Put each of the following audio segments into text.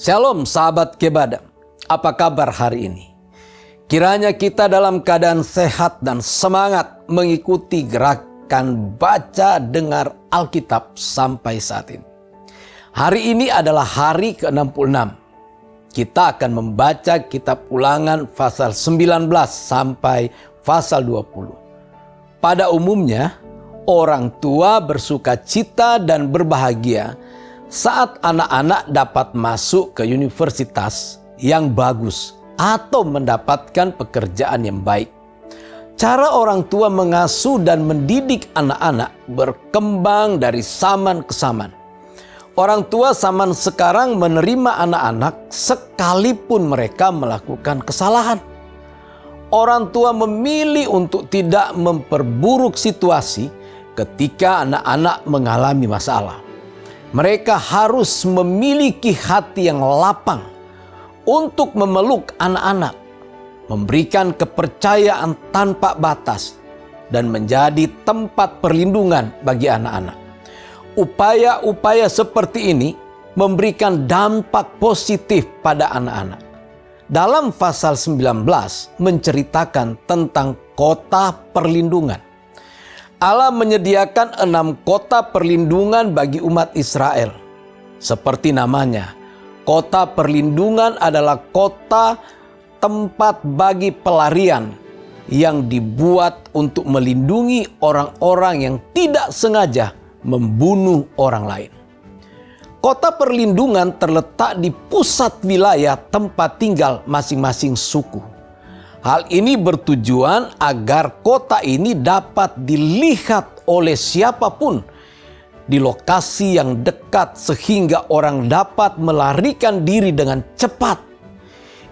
Shalom sahabat Kebada, apa kabar hari ini? Kiranya kita dalam keadaan sehat dan semangat mengikuti gerakan baca dengar Alkitab sampai saat ini. Hari ini adalah hari ke-66. Kita akan membaca kitab Ulangan pasal 19 sampai pasal 20. Pada umumnya, orang tua bersuka cita dan berbahagia saat anak-anak dapat masuk ke universitas yang bagus atau mendapatkan pekerjaan yang baik. Cara orang tua mengasuh dan mendidik anak-anak berkembang dari zaman ke zaman. Orang tua zaman sekarang menerima anak-anak sekalipun mereka melakukan kesalahan. Orang tua memilih untuk tidak memperburuk situasi ketika anak-anak mengalami masalah. Mereka harus memiliki hati yang lapang untuk memeluk anak-anak, memberikan kepercayaan tanpa batas, dan menjadi tempat perlindungan bagi anak-anak. Upaya-upaya seperti ini memberikan dampak positif pada anak-anak. Dalam pasal 19 menceritakan tentang kota perlindungan. Allah menyediakan 6 kota perlindungan bagi umat Israel. Seperti namanya, kota perlindungan adalah kota tempat bagi pelarian yang dibuat untuk melindungi orang-orang yang tidak sengaja membunuh orang lain. Kota perlindungan terletak di pusat wilayah tempat tinggal masing-masing suku. Hal ini bertujuan agar kota ini dapat dilihat oleh siapapun di lokasi yang dekat sehingga orang dapat melarikan diri dengan cepat.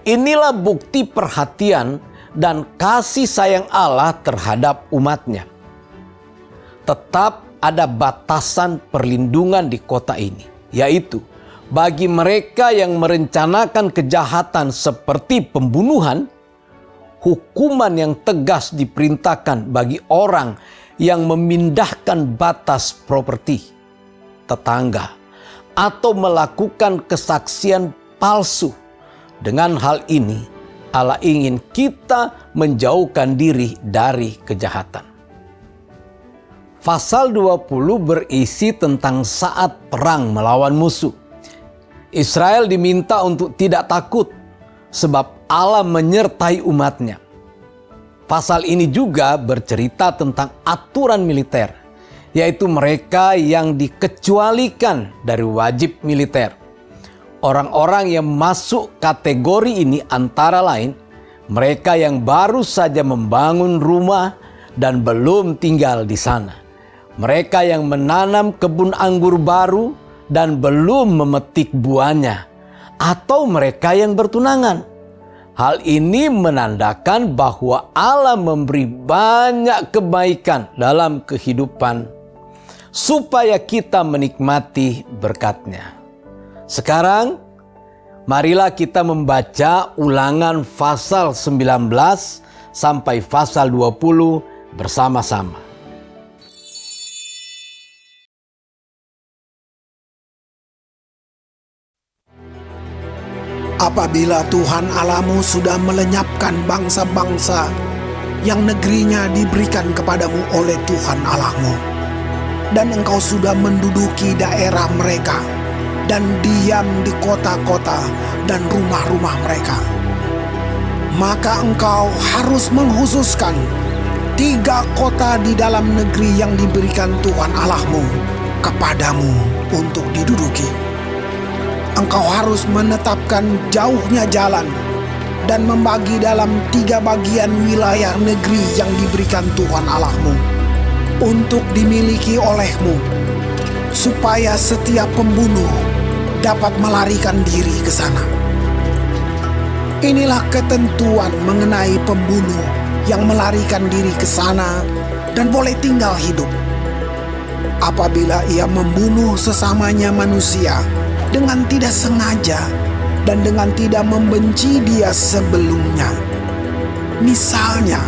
Inilah bukti perhatian dan kasih sayang Allah terhadap umatnya. Tetap ada batasan perlindungan di kota ini, yaitu bagi mereka yang merencanakan kejahatan seperti pembunuhan, hukuman yang tegas diperintahkan bagi orang yang memindahkan batas properti tetangga atau melakukan kesaksian palsu. Dengan hal ini, Allah ingin kita menjauhkan diri dari kejahatan. Pasal 20 berisi tentang saat perang melawan musuh. Israel diminta untuk tidak takut sebab Allah menyertai umatnya. Pasal ini juga bercerita tentang aturan militer, yaitu mereka yang dikecualikan dari wajib militer. Orang-orang yang masuk kategori ini antara lain mereka yang baru saja membangun rumah dan belum tinggal di sana. Mereka yang menanam kebun anggur baru dan belum memetik buahnya, atau mereka yang bertunangan. Hal ini menandakan bahwa Allah memberi banyak kebaikan dalam kehidupan supaya kita menikmati berkat-Nya. Sekarang, marilah kita membaca Ulangan pasal 19 sampai pasal 20 bersama-sama. Apabila Tuhan Allahmu sudah melenyapkan bangsa-bangsa yang negerinya diberikan kepadamu oleh Tuhan Allahmu, dan engkau sudah menduduki daerah mereka dan diam di kota-kota dan rumah-rumah mereka, maka engkau harus menghususkan 3 kota di dalam negeri yang diberikan Tuhan Allahmu kepadamu untuk diduduki. Engkau harus menetapkan jauhnya jalan dan membagi dalam 3 bagian wilayah negeri yang diberikan Tuhan Allahmu untuk dimiliki olehmu, supaya setiap pembunuh dapat melarikan diri ke sana. Inilah ketentuan mengenai pembunuh yang melarikan diri ke sana dan boleh tinggal hidup. Apabila ia membunuh sesamanya manusia dengan tidak sengaja dan dengan tidak membenci dia sebelumnya. Misalnya,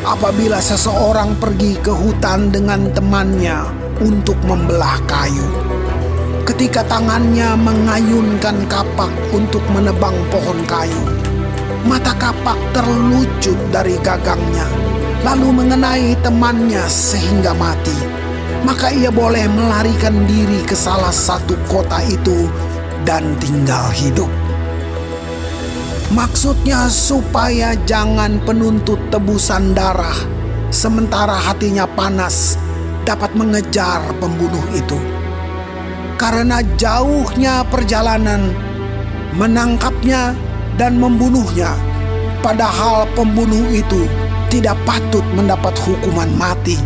apabila seseorang pergi ke hutan dengan temannya untuk membelah kayu, ketika tangannya mengayunkan kapak untuk menebang pohon kayu. Mata kapak terlucut dari gagangnya, lalu mengenai temannya sehingga mati. Maka ia boleh melarikan diri ke salah satu kota itu dan tinggal hidup. Maksudnya supaya jangan penuntut tebusan darah, sementara hatinya panas, dapat mengejar pembunuh itu. Karena jauhnya perjalanan menangkapnya dan membunuhnya, padahal pembunuh itu tidak patut mendapat hukuman mati,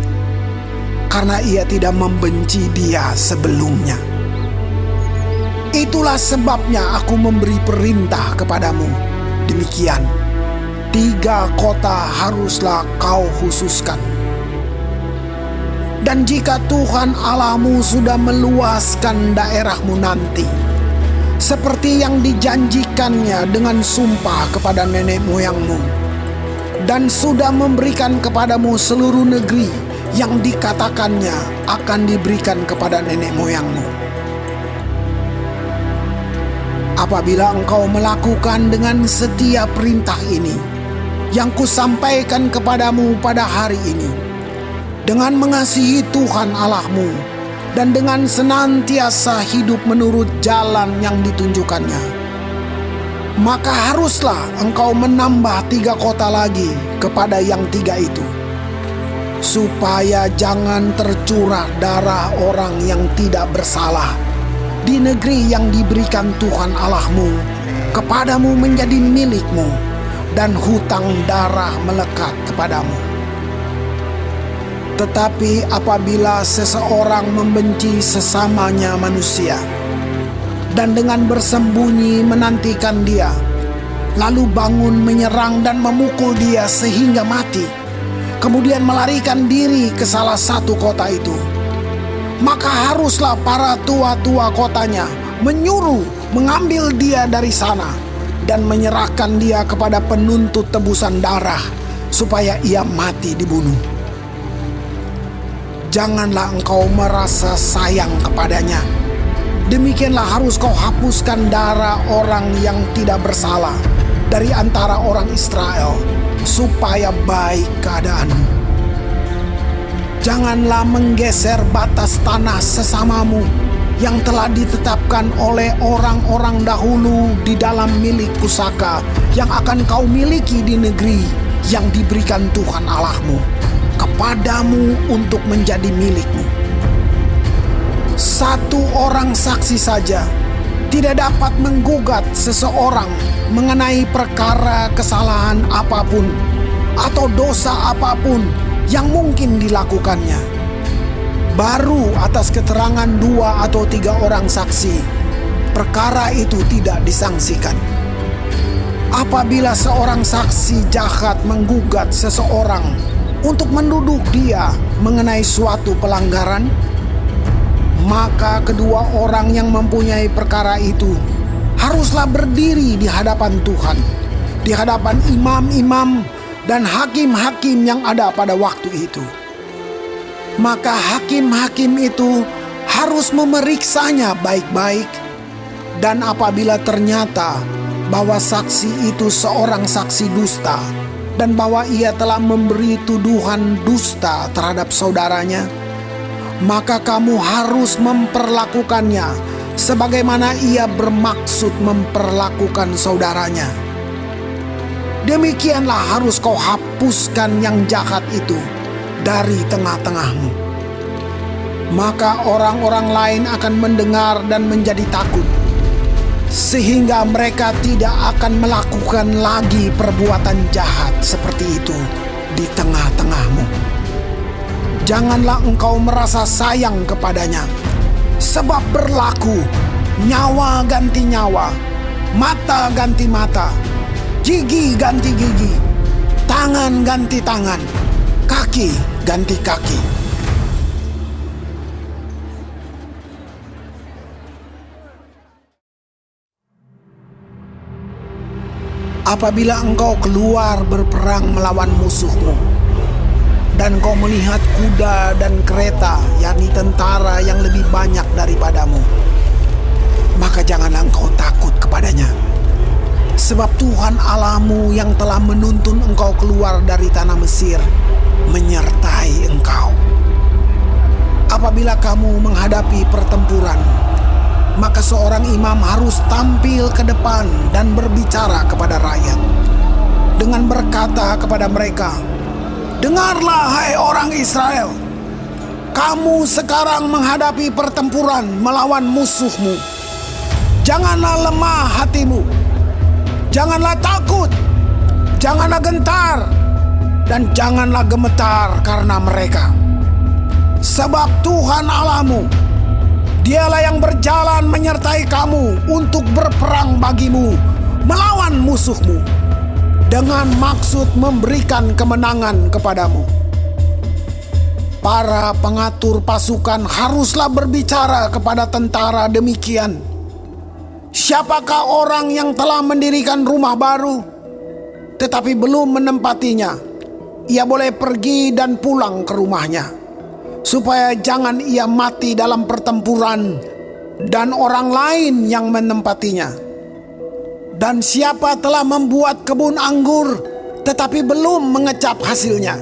karena ia tidak membenci dia sebelumnya. Itulah sebabnya aku memberi perintah kepadamu. Demikian, 3 kota haruslah kau khususkan. Dan jika Tuhan Allahmu sudah meluaskan daerahmu nanti, seperti yang dijanjikannya dengan sumpah kepada nenek moyangmu, dan sudah memberikan kepadamu seluruh negeri yang dikatakannya akan diberikan kepada nenek moyangmu. Apabila engkau melakukan dengan setia perintah ini yang kusampaikan kepadamu pada hari ini, dengan mengasihi Tuhan Allahmu dan dengan senantiasa hidup menurut jalan yang ditunjukkannya, maka haruslah engkau menambah 3 kota lagi kepada yang 3 itu, supaya jangan tercurah darah orang yang tidak bersalah di negeri yang diberikan Tuhan Allahmu kepadamu menjadi milikmu, dan hutang darah melekat kepadamu. Tetapi apabila seseorang membenci sesamanya manusia, dan dengan bersembunyi menantikan dia, lalu bangun menyerang dan memukul dia sehingga mati, kemudian melarikan diri ke salah satu kota itu, maka haruslah para tua-tua kotanya menyuruh mengambil dia dari sana dan menyerahkan dia kepada penuntut tebusan darah, supaya ia mati dibunuh. Janganlah engkau merasa sayang kepadanya. Demikianlah harus kau hapuskan darah orang yang tidak bersalah dari antara orang Israel, supaya baik keadaanmu. Janganlah menggeser batas tanah sesamamu yang telah ditetapkan oleh orang-orang dahulu di dalam milik pusaka yang akan kau miliki di negeri yang diberikan Tuhan Allahmu kepadamu untuk menjadi milikmu. 1 orang saksi saja tidak dapat menggugat seseorang mengenai perkara kesalahan apapun atau dosa apapun yang mungkin dilakukannya. Baru atas keterangan 2 atau 3 orang saksi, perkara itu tidak disangsikan. Apabila seorang saksi jahat menggugat seseorang untuk menduduh dia mengenai suatu pelanggaran, maka kedua orang yang mempunyai perkara itu haruslah berdiri di hadapan Tuhan, di hadapan imam-imam dan hakim-hakim yang ada pada waktu itu. Maka hakim-hakim itu harus memeriksanya baik-baik, dan apabila ternyata bahwa saksi itu seorang saksi dusta, dan bahwa ia telah memberi tuduhan dusta terhadap saudaranya, maka kamu harus memperlakukannya sebagaimana ia bermaksud memperlakukan saudaranya. Demikianlah harus kau hapuskan yang jahat itu dari tengah-tengahmu. Maka orang-orang lain akan mendengar dan menjadi takut, sehingga mereka tidak akan melakukan lagi perbuatan jahat seperti itu di tengah-tengahmu. Janganlah engkau merasa sayang kepadanya, sebab berlaku nyawa ganti nyawa, mata ganti mata, gigi ganti gigi, tangan ganti tangan, kaki ganti kaki. Apabila engkau keluar berperang melawan musuhmu, dan kau melihat kuda dan kereta, yakni tentara yang lebih banyak daripadamu, maka janganlah engkau takut kepadanya. Sebab Tuhan Allahmu yang telah menuntun engkau keluar dari tanah Mesir menyertai engkau. Apabila kamu menghadapi pertempuran, maka seorang imam harus tampil ke depan dan berbicara kepada rakyat dengan berkata kepada mereka, "Dengarlah hai orang Israel, kamu sekarang menghadapi pertempuran melawan musuhmu. Janganlah lemah hatimu, janganlah takut, janganlah gentar, dan janganlah gemetar karena mereka. Sebab Tuhan Allahmu, Dialah yang berjalan menyertai kamu untuk berperang bagimu melawan musuhmu, dengan maksud memberikan kemenangan kepadamu." Para pengatur pasukan haruslah berbicara kepada tentara demikian, "Siapakah orang yang telah mendirikan rumah baru, tetapi belum menempatinya? Ia boleh pergi dan pulang ke rumahnya, supaya jangan ia mati dalam pertempuran dan orang lain yang menempatinya. Dan siapa telah membuat kebun anggur, tetapi belum mengecap hasilnya,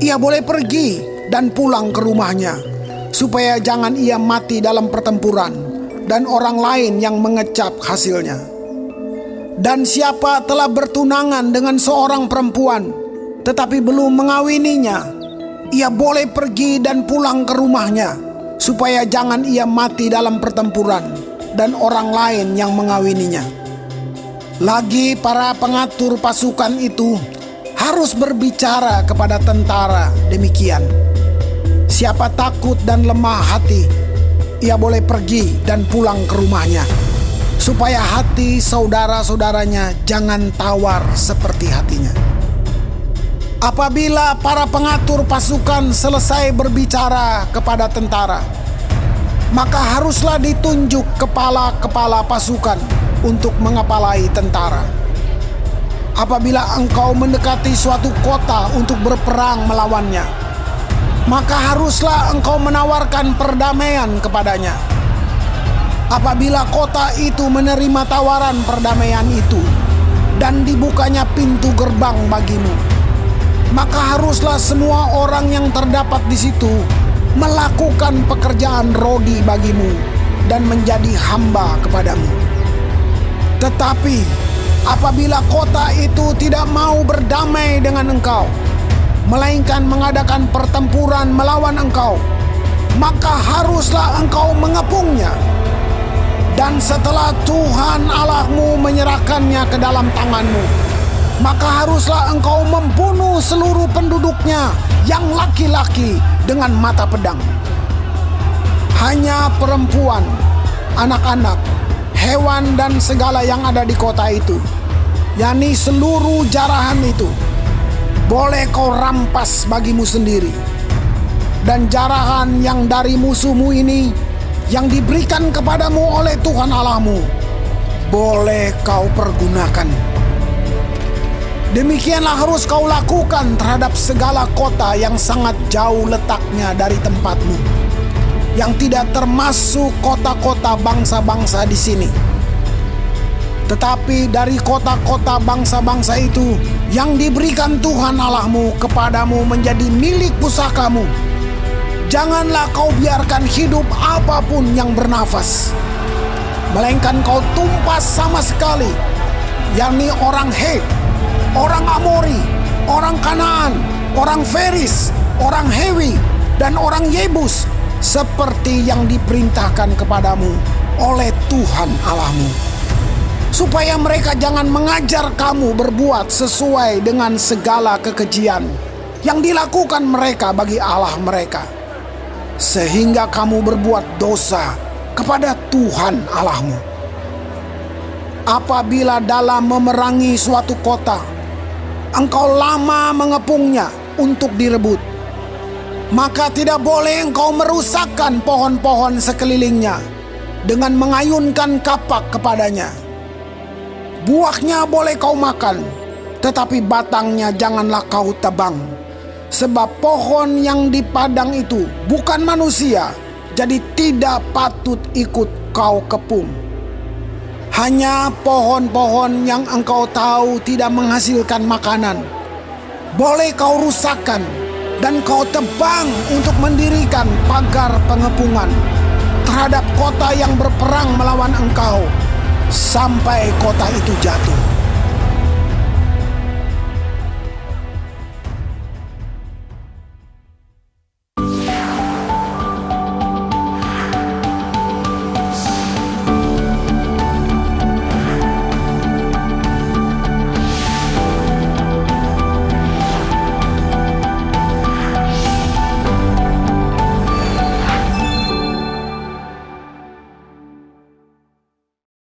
ia boleh pergi dan pulang ke rumahnya, supaya jangan ia mati dalam pertempuran dan orang lain yang mengecap hasilnya. Dan siapa telah bertunangan dengan seorang perempuan, tetapi belum mengawininya, ia boleh pergi dan pulang ke rumahnya, supaya jangan ia mati dalam pertempuran dan orang lain yang mengawininya." Lagi para pengatur pasukan itu harus berbicara kepada tentara demikian, "Siapa takut dan lemah hati, ia boleh pergi dan pulang ke rumahnya, supaya hati saudara-saudaranya jangan tawar seperti hatinya." Apabila para pengatur pasukan selesai berbicara kepada tentara, maka haruslah ditunjuk kepala-kepala pasukan untuk mengepalai tentara. Apabila engkau mendekati suatu kota untuk berperang melawannya, maka haruslah engkau menawarkan perdamaian kepadanya. Apabila kota itu menerima tawaran perdamaian itu dan dibukanya pintu gerbang bagimu, maka haruslah semua orang yang terdapat di situ melakukan pekerjaan rodi bagimu dan menjadi hamba kepadamu. Tetapi apabila kota itu tidak mau berdamai dengan engkau, melainkan mengadakan pertempuran melawan engkau, maka haruslah engkau mengepungnya. Dan setelah Tuhan Allahmu menyerahkannya ke dalam tanganmu, maka haruslah engkau membunuh seluruh penduduknya yang laki-laki dengan mata pedang. Hanya perempuan, anak-anak, hewan, dan segala yang ada di kota itu, yakni seluruh jarahan itu, boleh kau rampas bagimu sendiri. Dan jarahan yang dari musuhmu ini, yang diberikan kepadamu oleh Tuhan Allahmu, boleh kau pergunakan. Demikianlah harus kau lakukan terhadap segala kota yang sangat jauh letaknya dari tempatmu, yang tidak termasuk kota-kota bangsa-bangsa di sini. Tetapi dari kota-kota bangsa-bangsa itu yang diberikan Tuhan Allahmu kepadamu menjadi milik pusakamu, janganlah kau biarkan hidup apapun yang bernafas, melainkan kau tumpas sama sekali, yakni orang Het, orang Amori, orang Kanaan, orang Feris, orang Hewi, dan orang Yebus, seperti yang diperintahkan kepadamu oleh Tuhan Allahmu, supaya mereka jangan mengajar kamu berbuat sesuai dengan segala kekejian yang dilakukan mereka bagi Allah mereka, sehingga kamu berbuat dosa kepada Tuhan Allahmu. Apabila dalam memerangi suatu kota, engkau lama mengepungnya untuk direbut, maka tidak boleh engkau merusakkan pohon-pohon sekelilingnya dengan mengayunkan kapak kepadanya. Buahnya boleh kau makan, tetapi batangnya janganlah kau tebang, sebab pohon yang di padang itu bukan manusia, jadi tidak patut ikut kau kepung. Hanya pohon-pohon yang engkau tahu tidak menghasilkan makanan boleh kau rusakkan, dan kau tebang untuk mendirikan pagar pengepungan terhadap kota yang berperang melawan engkau, sampai kota itu jatuh.